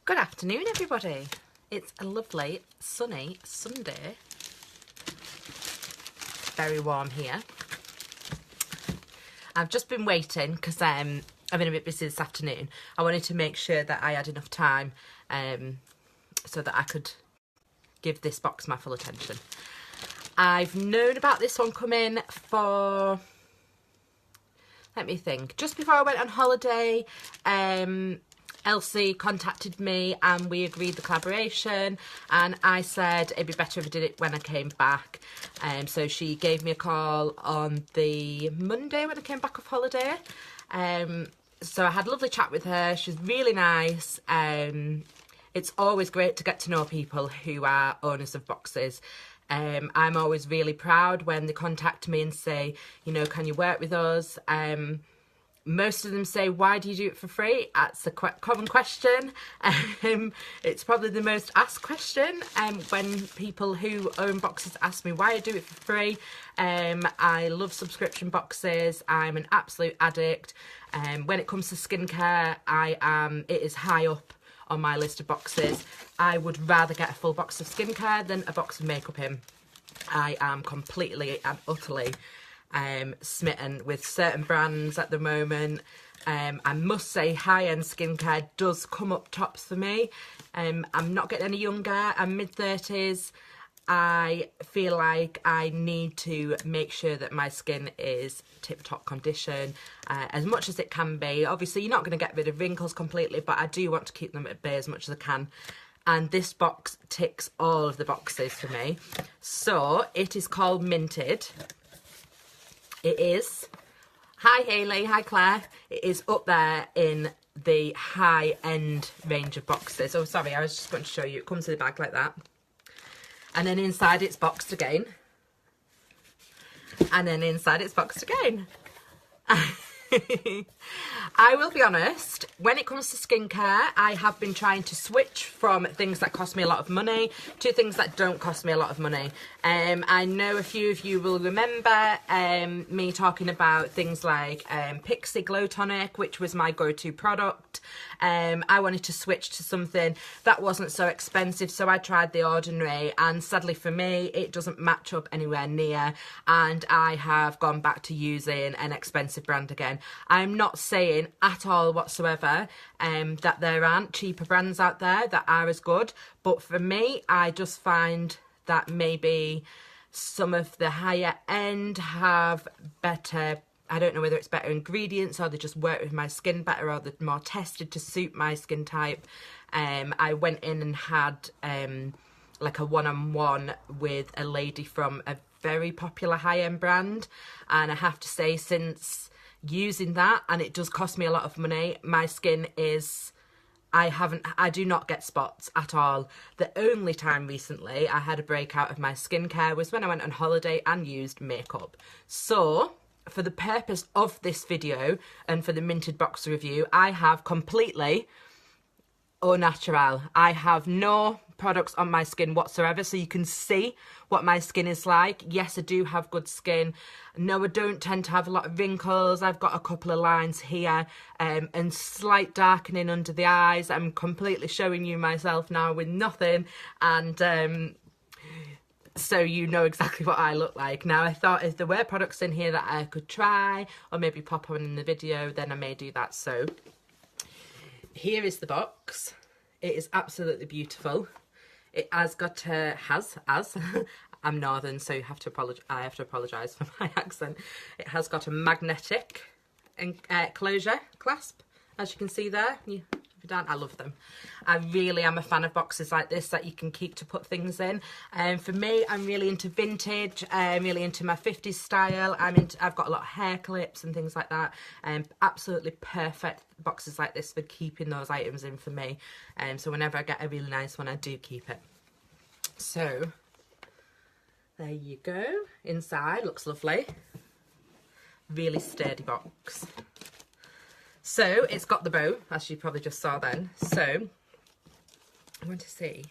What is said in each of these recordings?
Good afternoon, everybody. It's a lovely, sunny Sunday. Very warm here. I've just been waiting because I've been a bit busy this afternoon. I wanted to make sure that I had enough time so that I could give this box my full attention. I've known about this one coming for, let me think, just before I went on holiday. Elsie contacted me and we agreed the collaboration, and I said it'd be better if I did it when I came back. So she gave me a call on the Monday when I came back off holiday. So I had a lovely chat with her. She's really nice. It's always great to get to know people who are owners of boxes. I'm always really proud when they contact me and say, you know, can you work with us? Most of them say, why do you do it for free? That's a quite common question. It's probably the most asked question when people who own boxes ask me why I do it for free. I love subscription boxes. I'm an absolute addict. When it comes to skincare, it is high up on my list of boxes. I would rather get a full box of skincare than a box of makeup in. I am completely and utterly smitten with certain brands at the moment. I must say high-end skincare does come up tops for me. I'm not getting any younger. I'm mid-30s. I feel like I need to make sure that my skin is tip-top condition as much as it can be. Obviously, you're not going to get rid of wrinkles completely, but I do want to keep them at bay as much as I can. And this box ticks all of the boxes for me. So it is called MINTD. It is. Hi Hayley, hi Claire. It is up there in the high-end range of boxes. Oh, sorry, I was just going to show you. It comes in a bag like that. And then inside it's boxed again. And then inside it's boxed again. I will be honest, when it comes to skincare, I have been trying to switch from things that cost me a lot of money to things that don't cost me a lot of money. I know a few of you will remember me talking about things like Pixie Glow Tonic, which was my go-to product. I wanted to switch to something that wasn't so expensive, so I tried The Ordinary, and sadly for me, it doesn't match up anywhere near, and I have gone back to using an expensive brand again. I'm not saying at all whatsoever that there aren't cheaper brands out there that are as good, but for me, I just find that maybe some of the higher end have better, I don't know whether it's better ingredients or they just work with my skin better or they're more tested to suit my skin type. I went in and had like a one-on-one with a lady from a very popular high-end brand, and I have to say, since using that, and it does cost me a lot of money, my skin is, I do not get spots at all. The only time recently I had a breakout of my skincare was when I went on holiday and used makeup. So for the purpose of this video and for the MINTD box review, I have completely au natural. I have no products on my skin whatsoever, so you can see what my skin is like. Yes, I do have good skin. No, I don't tend to have a lot of wrinkles. I've got a couple of lines here and slight darkening under the eyes. I'm completely showing you myself now with nothing, and so you know exactly what I look like. Now, I thought if there were products in here that I could try or maybe pop on in the video, then I may do that. So here is the box. It is absolutely beautiful. It has got a, I'm northern, so I have to apologise for my accent. It has got a magnetic closure clasp, as you can see there. I love them. I really am a fan of boxes like this that you can keep to put things in. For me, I'm really into vintage. I'm really into my 50s style. I've got a lot of hair clips and things like that. Absolutely perfect boxes like this for keeping those items in for me. So whenever I get a really nice one, I do keep it. So there you go. Inside looks lovely. Really sturdy box. So it's got the bow, as you probably just saw then. So I want to see.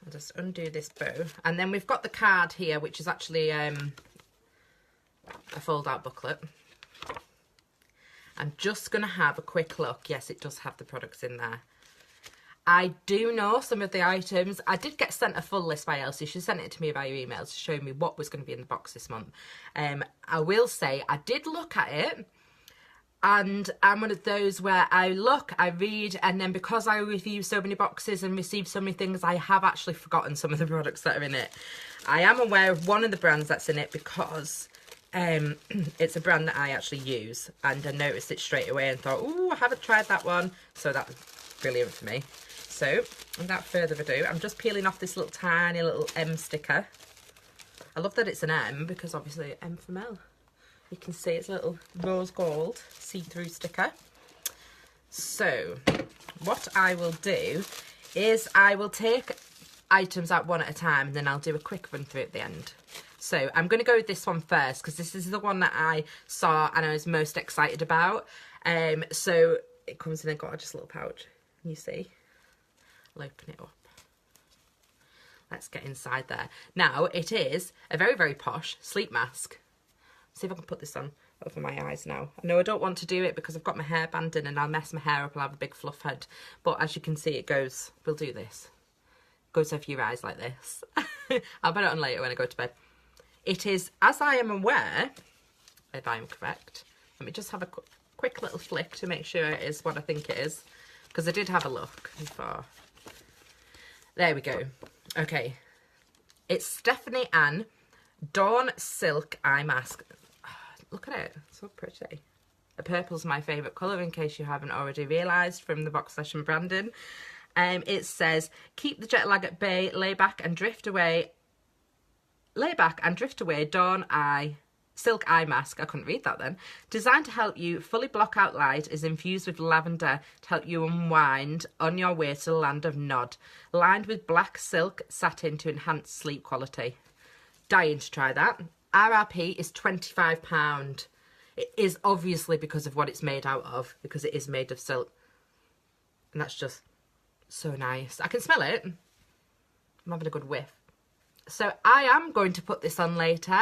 I'll just undo this bow. And then we've got the card here, which is actually a fold-out booklet. I'm just going to have a quick look. Yes, it does have the products in there. I do know some of the items. I did get sent a full list by Elsie. She sent it to me via email to show me what was going to be in the box this month. I will say I did look at it, and I'm one of those where I look, I read, and then because I review so many boxes and receive so many things, I have actually forgotten some of the products that are in it. I am aware of one of the brands that's in it because it's a brand that I actually use, and I noticed it straight away and thought, oh, I haven't tried that one, so that was brilliant for me. So without further ado, I'm just peeling off this little tiny little M sticker. I love that it's an M because obviously M from L. You can see it's a little rose gold see-through sticker. So what I will do is I will take items out one at a time, and then I'll do a quick run through at the end. So I'm going to go with this one first because this is the one that I saw and I was most excited about. So it comes in a gorgeous little pouch. You see? I'll open it up. Let's get inside there. Now, it is a very, very posh sleep mask. See if I can put this on over my eyes now. I know I don't want to do it because I've got my hairband in and I'll mess my hair up. I'll have a big fluff head. But as you can see, it goes, we'll do this. Goes over your eyes like this. I'll put it on later when I go to bed. It is, as I am aware, if I am correct, let me just have a quick little flick to make sure it is what I think it is. Because I did have a look before. There we go. Okay. It's Stephanie Ann Dawn Silk Eye Mask. Look at it, it's so pretty. The purple's my favourite colour in case you haven't already realised from the BoXession branding. It says, keep the jet lag at bay, lay back and drift away, Dawn Eye, Silk Eye Mask, I couldn't read that then. Designed to help you fully block out light, is infused with lavender to help you unwind on your way to the land of Nod. Lined with black silk satin to enhance sleep quality. Dying to try that. RRP is £25. It is obviously because of what it's made out of, because it is made of silk. And that's just so nice. I can smell it. I'm having a good whiff. So I am going to put this on later.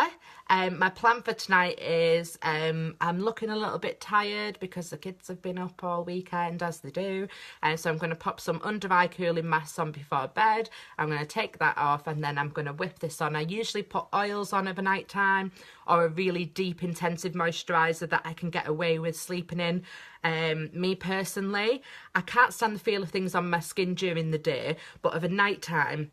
My plan for tonight is I'm looking a little bit tired because the kids have been up all weekend, as they do. So I'm going to pop some under eye cooling masks on before bed. I'm going to take that off and then I'm going to whip this on. I usually put oils on over night time or a really deep intensive moisturiser that I can get away with sleeping in. Me personally, I can't stand the feel of things on my skin during the day, but over night time,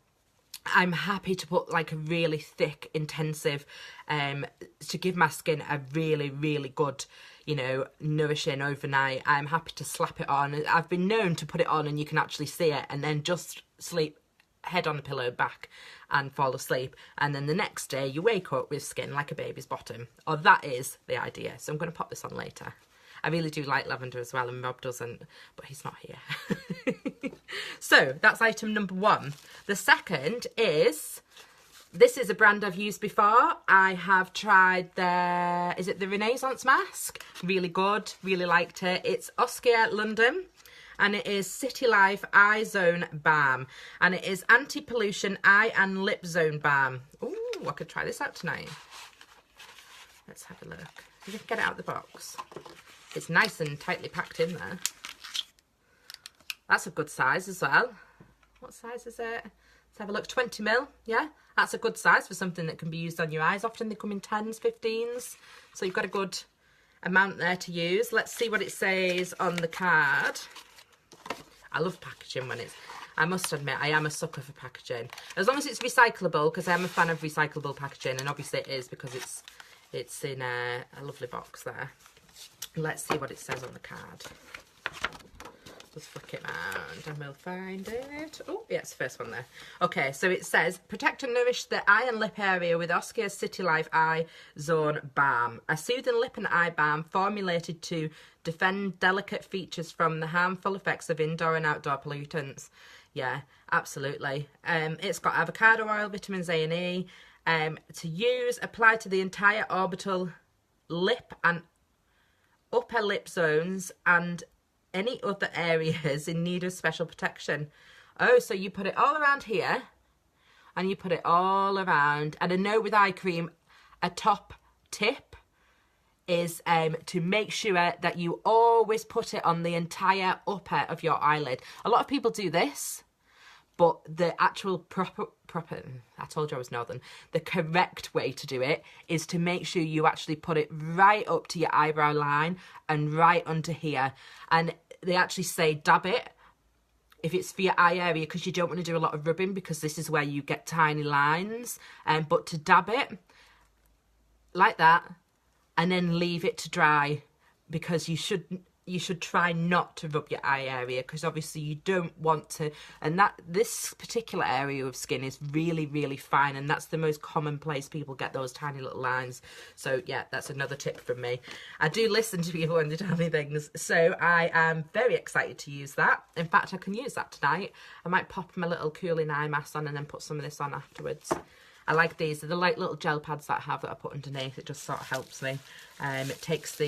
I'm happy to put like a really thick, intensive, to give my skin a really, really good, you know, nourishing overnight. I'm happy to slap it on. I've been known to put it on and you can actually see it and then just sleep head on the pillow back and fall asleep. And then the next day you wake up with skin like a baby's bottom. Or that is the idea. So I'm going to pop this on later. I really do like lavender as well, and Rob doesn't, but he's not here. So that's item number one. The second is, this is a brand I've used before. I have tried their, is it the Renaissance mask? Really good, really liked it. It's Oskia London, and it is City Life Eye Zone Balm, and it is anti-pollution eye and lip zone balm. Ooh, I could try this out tonight. Let's have a look. You can get it out of the box. It's nice and tightly packed in there. That's a good size as well. What size is it? Let's have a look. 20ml, yeah? That's a good size for something that can be used on your eyes. Often they come in 10s, 15s. So you've got a good amount there to use. Let's see what it says on the card. I love packaging when it's... I must admit, I am a sucker for packaging. As long as it's recyclable, because I am a fan of recyclable packaging. And obviously it is because it's in a lovely box there. Let's see what it says on the card. Just flick it around and we'll find it. Oh, yeah, it's the first one there. Okay, so it says, protect and nourish the eye and lip area with Oskia City Life Eye Zone Balm. A soothing lip and eye balm formulated to defend delicate features from the harmful effects of indoor and outdoor pollutants. Yeah, absolutely. It's got avocado oil, vitamins A and E. To use, apply to the entire orbital lip and upper lip zones and any other areas in need of special protection. Oh, so you put it all around here and you put it all around. And I know with eye cream, a top tip is to make sure that you always put it on the entire upper of your eyelid. A lot of people do this, but the actual proper, I told you I was northern, the correct way to do it is to make sure you actually put it right up to your eyebrow line and right under here. And they actually say dab it if it's for your eye area, because you don't want to do a lot of rubbing, because this is where you get tiny lines. But to dab it like that and then leave it to dry, because you should try not to rub your eye area, because obviously you don't want to, and that this particular area of skin is really, really fine, and that's the most common place people get those tiny little lines. So yeah, that's another tip from me. I do listen to people when they tell me things, so I am very excited to use that. In fact, I can use that tonight. I might pop my little cooling eye mask on and then put some of this on afterwards. I like these. They're the like little gel pads that I have that I put underneath. It just sort of helps me. It takes the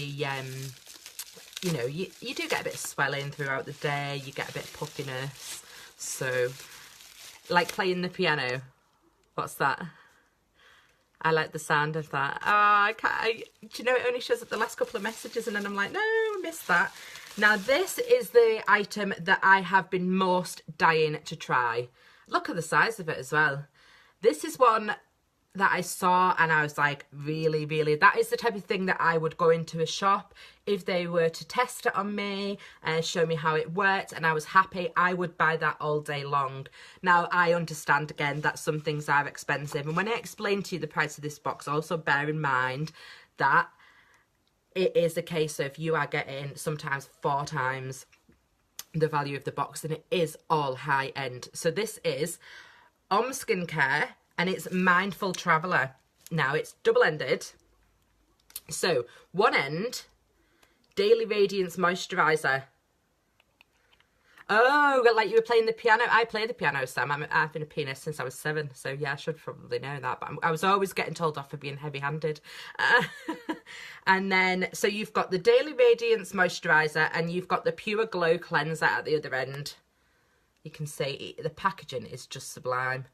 you know, you do get a bit of swelling throughout the day, you get a bit of puffiness. So, like playing the piano. What's that? I like the sound of that. Oh, do you know, it only shows up the last couple of messages and then I'm like, no, I missed that. Now, this is the item that I have been most dying to try. Look at the size of it as well. This is one that I saw and I was like, really, really, that is the type of thing that I would go into a shop if they were to test it on me and show me how it worked and I was happy. I would buy that all day long. Now, I understand again that some things are expensive, and when I explain to you the price of this box, also bear in mind that it is a case of you are getting sometimes 4 times the value of the box, and it is all high end. So this is Skincare, and it's Mindful Traveller. Now, it's double-ended. So, one end, Daily Radiance Moisturiser. Oh, like you were playing the piano. I play the piano, Sam. I've been a pianist since I was 7, so yeah, I should probably know that. But I was always getting told off for being heavy-handed. And then, so you've got the Daily Radiance Moisturiser, and you've got the Pure Glow Cleanser at the other end. You can see the packaging is just sublime.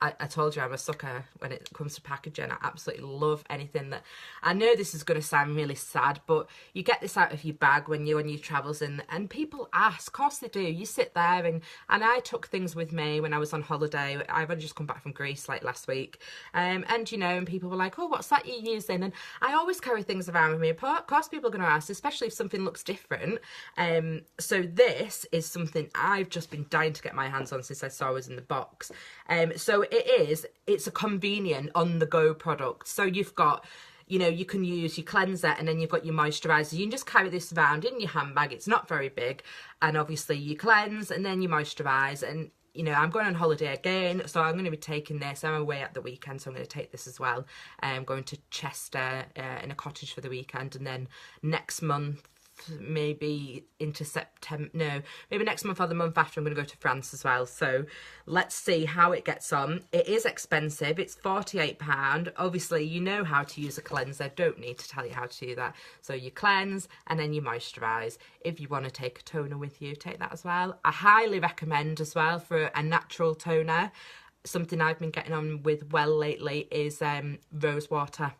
I told you I'm a sucker when it comes to packaging. I absolutely love anything that... I know this is going to sound really sad, but you get this out of your bag when you're on your travels, and people ask. Of course they do. You sit there, and I took things with me when I was on holiday. I've only just come back from Greece like last week. And, you know, and people were like, oh, what's that you're using? And I always carry things around with me. Of course people are going to ask, especially if something looks different. So this is something I've just been dying to get my hands on since I saw it was in the box. So it's a convenient on-the-go product. So you've got, you know, you can use your cleanser and then you've got your moisturiser. You can just carry this around in your handbag. It's not very big. And obviously you cleanse and then you moisturise. And, you know, I'm going on holiday again, so I'm going to be taking this. I'm away at the weekend, so I'm going to take this as well. I'm going to Chester in a cottage for the weekend. And then next month, maybe into September, no, maybe next month or the month after, I'm going to go to France as well. So let's see how it gets on. It is expensive. It's £48. Obviously, you know how to use a cleanser. Don't need to tell you how to do that. So you cleanse and then you moisturise. If you want to take a toner with you, take that as well. I highly recommend as well for a natural toner. Something I've been getting on with well lately is rose water.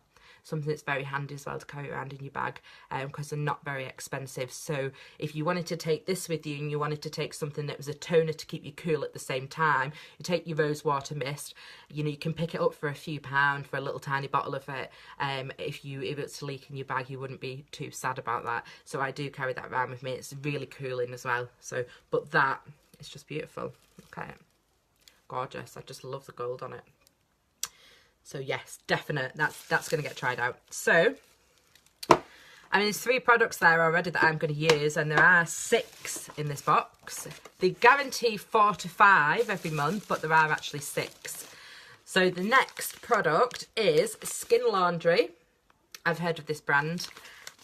Something that's very handy as well to carry around in your bag, because they're not very expensive. So if you wanted to take this with you and you wanted to take something that was a toner to keep you cool at the same time, you take your rose water mist. You know, you can pick it up for a few £, for a little tiny bottle of it. If it's to leak in your bag, you wouldn't be too sad about that. So I do carry that around with me. It's really cooling as well. So, but that is just beautiful. Okay, gorgeous. I just love the gold on it. So yes, definite. That's going to get tried out. So, I mean, there's 3 products there already that I'm going to use, and there are 6 in this box. They guarantee 4 to 5 every month, but there are actually 6. So the next product is Skin Laundry. I've heard of this brand.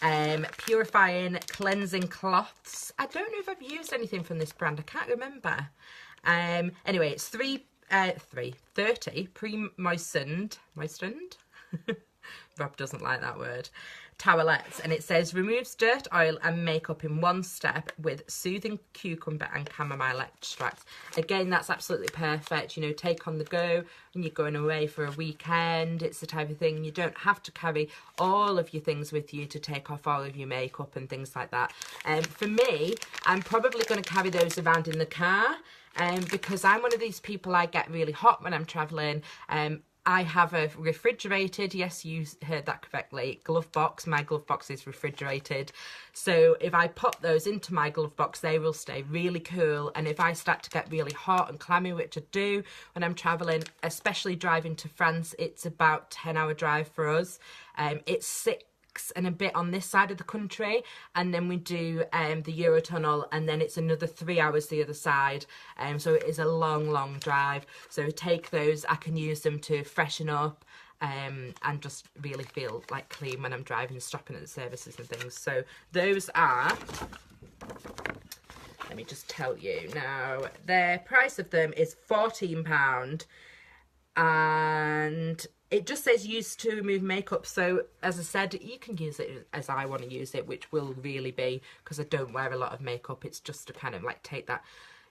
Purifying Cleansing Cloths. I don't know if I've used anything from this brand. I can't remember. Anyway, it's 30 pre-moistened, Rob doesn't like that word, towelettes, and it says removes dirt, oil and makeup in one step with soothing cucumber and chamomile extracts. Again, that's absolutely perfect, you know, take on the go when you're going away for a weekend. It's the type of thing you don't have to carry all of your things with you to take off all of your makeup and things like that. For me, I'm probably going to carry those around in the car because I'm one of these people, I get really hot when I'm traveling. I have a refrigerated, yes, you heard that correctly, glove box. My glove box is refrigerated. So if I pop those into my glove box, they will stay really cool. And if I start to get really hot and clammy, which I do when I'm traveling, especially driving to France, it's about 10-hour drive for us. It's 6 and a bit on this side of the country, and then we do the Eurotunnel, and then it's another 3 hours the other side, so it is a long drive. So take those, I can use them to freshen up and just really feel like clean when I'm driving, stopping at the services and things. So those are, let me just tell you now, their price of them is £14, and it just says used to remove makeup. So as I said, you can use it as I want to use it, which will really be because I don't wear a lot of makeup. It's just to kind of like take that,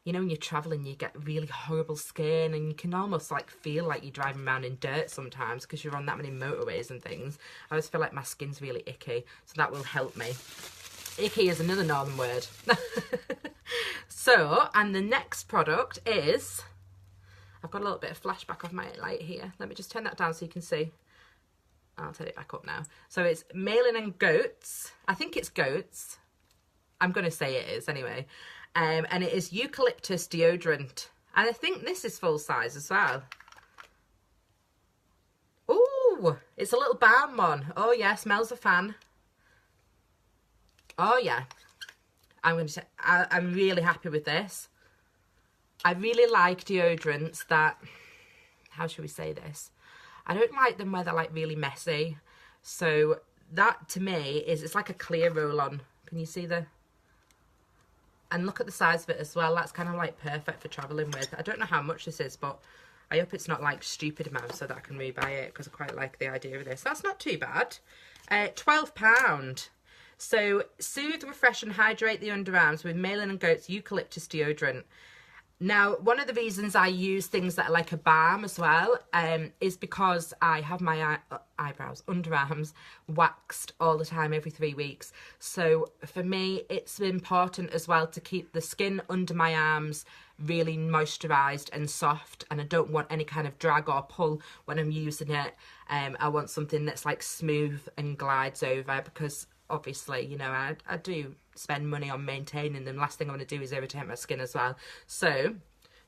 you know, when you're traveling, you get really horrible skin and you can almost like feel like you're driving around in dirt sometimes because you're on that many motorways and things. I always feel like my skin's really icky, so that will help me. Icky is another northern word. So, and the next product is, I've got a little bit of flashback of my light here. Let me just turn that down so you can see. I'll turn it back up now. So it's Malin and Goats. I think it's Goats. I'm going to say it is anyway. And it is eucalyptus deodorant. And I think this is full size as well. Ooh, it's a little balm one. Oh yeah, smells a fan. Oh yeah. I'm really happy with this. I really like deodorants that, how should we say this? I don't like them where they're like really messy. So that to me is, it's like a clear roll-on. Can you see the, and look at the size of it as well. That's kind of like perfect for traveling with. I don't know how much this is, but I hope it's not like stupid amount so that I can rebuy it because I quite like the idea of this. That's not too bad. £12. So soothe, refresh and hydrate the underarms with Malin and Goats eucalyptus deodorant. Now, one of the reasons I use things that are like a balm as well is because I have my underarms waxed all the time every 3 weeks. So for me, it's important as well to keep the skin under my arms really moisturised and soft, and I don't want any kind of drag or pull when I'm using it. I want something that's like smooth and glides over because obviously, you know, I do spend money on maintaining them. Last thing I want to do is irritate my skin as well. So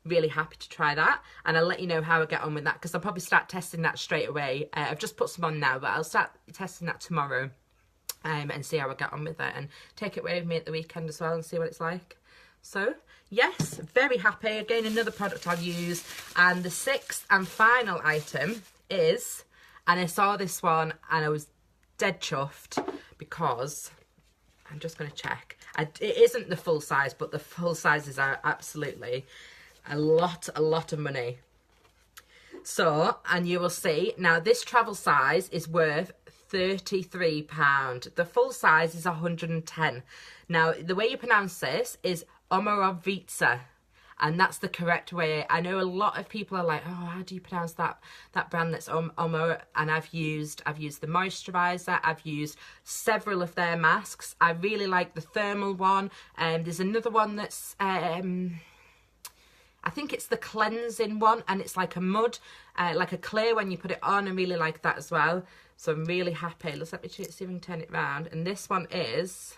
really happy to try that, and I'll let you know how I get on with that because I'll probably start testing that straight away. I've just put some on now, but I'll start testing that tomorrow and see how I get on with it and take it away with me at the weekend as well and see what it's like. So yes, very happy. Again, another product I'll use. And the 6th and final item is, and I saw this one and I was dead chuffed because I'm just going to check. It isn't the full size, but the full sizes are absolutely a lot of money. So, and you will see, now this travel size is worth £33. The full size is 110. Now, the way you pronounce this is Omorovitsa, and that's the correct way. I know a lot of people are like, oh, how do you pronounce that brand that's Omo? And I've used the moisturiser. I've used several of their masks. I really like the thermal one. There's another one that's, I think it's the cleansing one, and it's like a mud, like a clear when you put it on. I really like that as well. So I'm really happy. Let's let me see if we can turn it around. And this one is,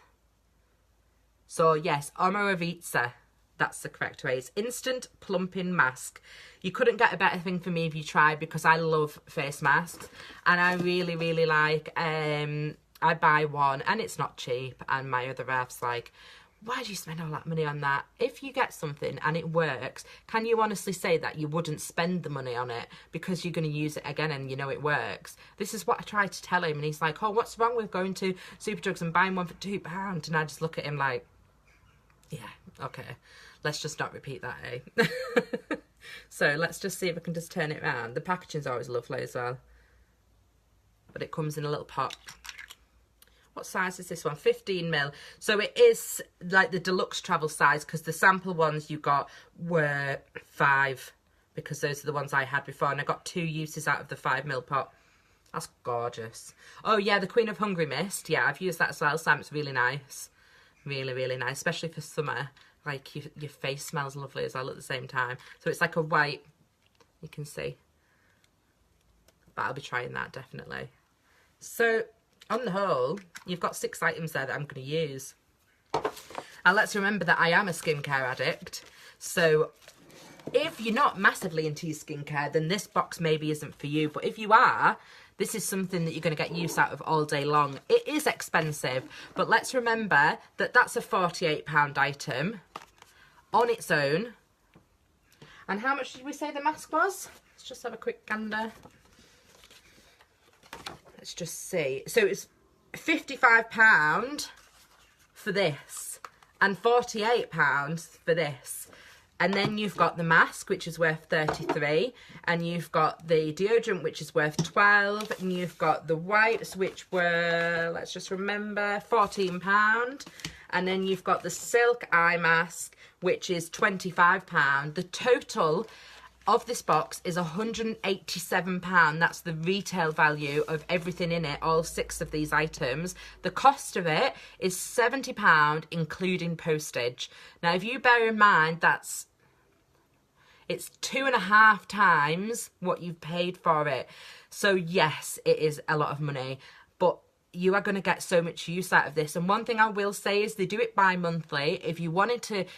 so yes, Omorovitsa. That's the correct way. It's instant plumping mask. You couldn't get a better thing for me if you tried, because I love face masks and I really like, I buy one and it's not cheap, and my other half's like, why do you spend all that money on that? If you get something and it works, can you honestly say that you wouldn't spend the money on it because you're going to use it again and you know it works? This is what I tried to tell him, and he's like, oh, what's wrong with going to Superdrugs and buying one for £2? And I just look at him like, yeah, okay, let's just not repeat that, eh? So let's just see if I can just turn it around. The packaging's always lovely as well, but it comes in a little pot. What size is this one? 15 ml. So it is like the deluxe travel size, because the sample ones you got were 5, because those are the ones I had before, and I got 2 uses out of the 5 ml pot. That's gorgeous. Oh yeah, the Queen of Hungry Mist. Yeah, I've used that as well, Sam. It's really nice. Really, really nice, especially for summer. Like your face smells lovely as well at the same time. So it's like a white, you can see. But I'll be trying that definitely. So on the whole, you've got 6 items there that I'm going to use. And let's remember that I am a skincare addict. So if you're not massively into your skincare, then this box maybe isn't for you. But if you are, this is something that you're going to get use out of all day long. It is expensive, but let's remember that that's a £48 item on its own. And how much did we say the mask was? Let's just have a quick gander. Let's just see. So it's £55 for this and £48 for this. And then you've got the mask, which is worth 33, and you've got the deodorant, which is worth 12, and you've got the wipes, which were, let's just remember, £14, and then you've got the silk eye mask, which is £25. The total of this box is £187. That's the retail value of everything in it, all 6 of these items. The cost of it is £70, including postage. Now, if you bear in mind it's 2.5 times what you've paid for it. So yes, it is a lot of money, but you are going to get so much use out of this. And one thing I will say is they do it bi-monthly. If you worked it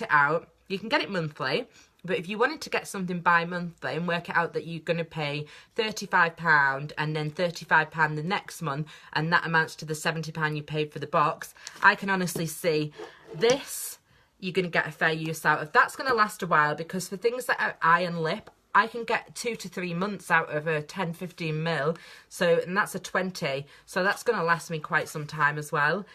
out, you can get it monthly. But if you wanted to get something bi-monthly and work it out that you're going to pay £35 and then £35 the next month, and that amounts to the £70 you paid for the box, I can honestly see this, you're going to get a fair use out of. That's going to last a while, because for things that are eye and lip, I can get 2 to 3 months out of a 10-15 ml. So, and that's a 20. So that's going to last me quite some time as well.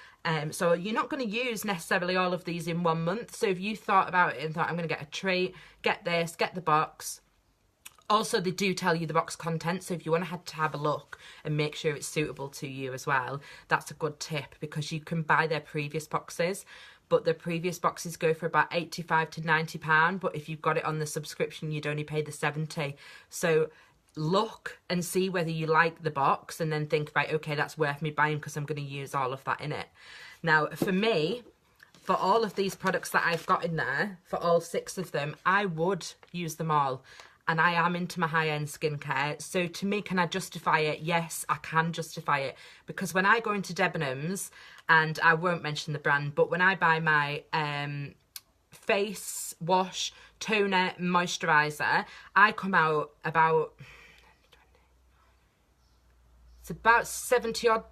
So you're not going to use necessarily all of these in 1 month. So if you thought about it and thought, I'm going to get a treat, get this, get the box. Also, they do tell you the box content. So if you want to have a look and make sure it's suitable to you as well, that's a good tip, because you can buy their previous boxes. But the previous boxes go for about £85 to £90. But if you've got it on the subscription, you'd only pay the £70. So look and see whether you like the box, and then think, right, okay, that's worth me buying because I'm going to use all of that in it. Now, for me, for all of these products that I've got in there, for all 6 of them, I would use them all. And I am into my high-end skincare. So to me, can I justify it? Yes, I can justify it. Because when I go into Debenhams, and I won't mention the brand, but when I buy my face wash, toner, moisturiser, I come out about, it's about 70 odd,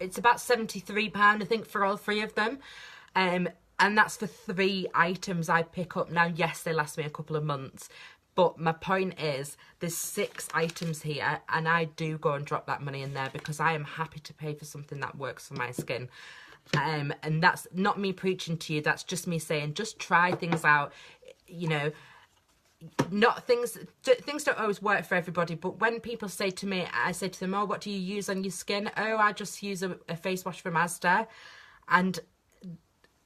it's about £73, I think, for all 3 of them. And that's for 3 items I pick up. Now, yes, they last me a couple of months. But my point is, there's 6 items here, and I do go and drop that money in there because I am happy to pay for something that works for my skin. And that's not me preaching to you, that's just me saying, just try things out. You know, not things don't always work for everybody, but when people say to me, I say to them, oh, what do you use on your skin? Oh, I just use a face wash from Asda. And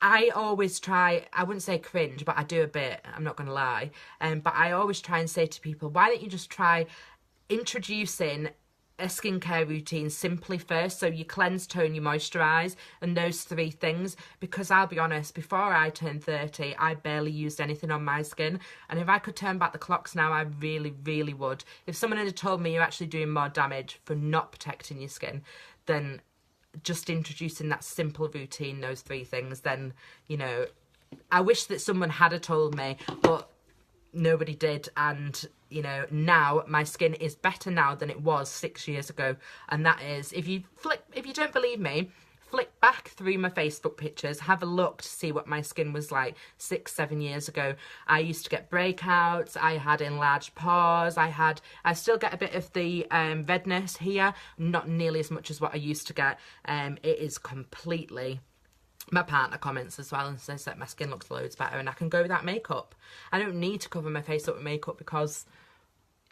I always try, I wouldn't say cringe, but I do a bit, I'm not going to lie. But I always try and say to people, why don't you just try introducing a skincare routine simply first? So you cleanse, tone, you moisturise, and those 3 things. Because I'll be honest, before I turned 30, I barely used anything on my skin. And if I could turn back the clocks now, I really, really would. If someone had told me you're actually doing more damage for not protecting your skin, then just introducing that simple routine, those 3 things, then, you know, I wish that someone had told me, but nobody did. And, you know, now my skin is better now than it was 6 years ago. And that is, if you don't believe me, flick back through my Facebook pictures, have a look to see what my skin was like 6-7 years ago. I used to get breakouts, I had enlarged pores, I still get a bit of the redness here, not nearly as much as what I used to get. It is completely, my partner comments as well and says that my skin looks loads better, and I can go without makeup. I don't need to cover my face up with makeup because,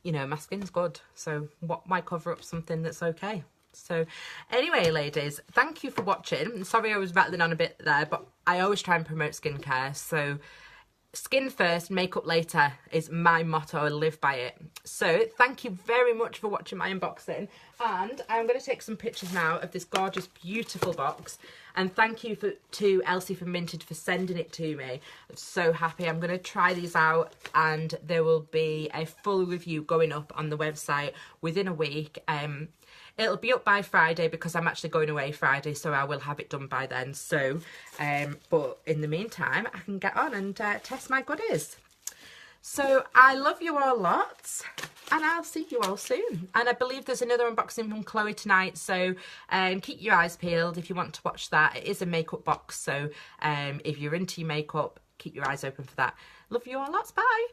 you know, my skin's good. So why cover up something that's okay? So anyway, ladies, thank you for watching. Sorry I was rattling on a bit there, but I always try and promote skincare. So skin first, makeup later is my motto. I live by it. So thank you very much for watching my unboxing, and I'm going to take some pictures now of this gorgeous, beautiful box. And thank you to Elsie from MINTD for sending it to me. I'm so happy. I'm going to try these out, and there will be a full review going up on the website within a week. It'll be up by Friday because I'm actually going away Friday, so I will have it done by then. So, but in the meantime, I can get on and test my goodies. So I love you all lots, and I'll see you all soon. And I believe there's another unboxing from Chloe tonight, so keep your eyes peeled if you want to watch that. It is a makeup box, so if you're into your makeup, keep your eyes open for that. Love you all lots. Bye.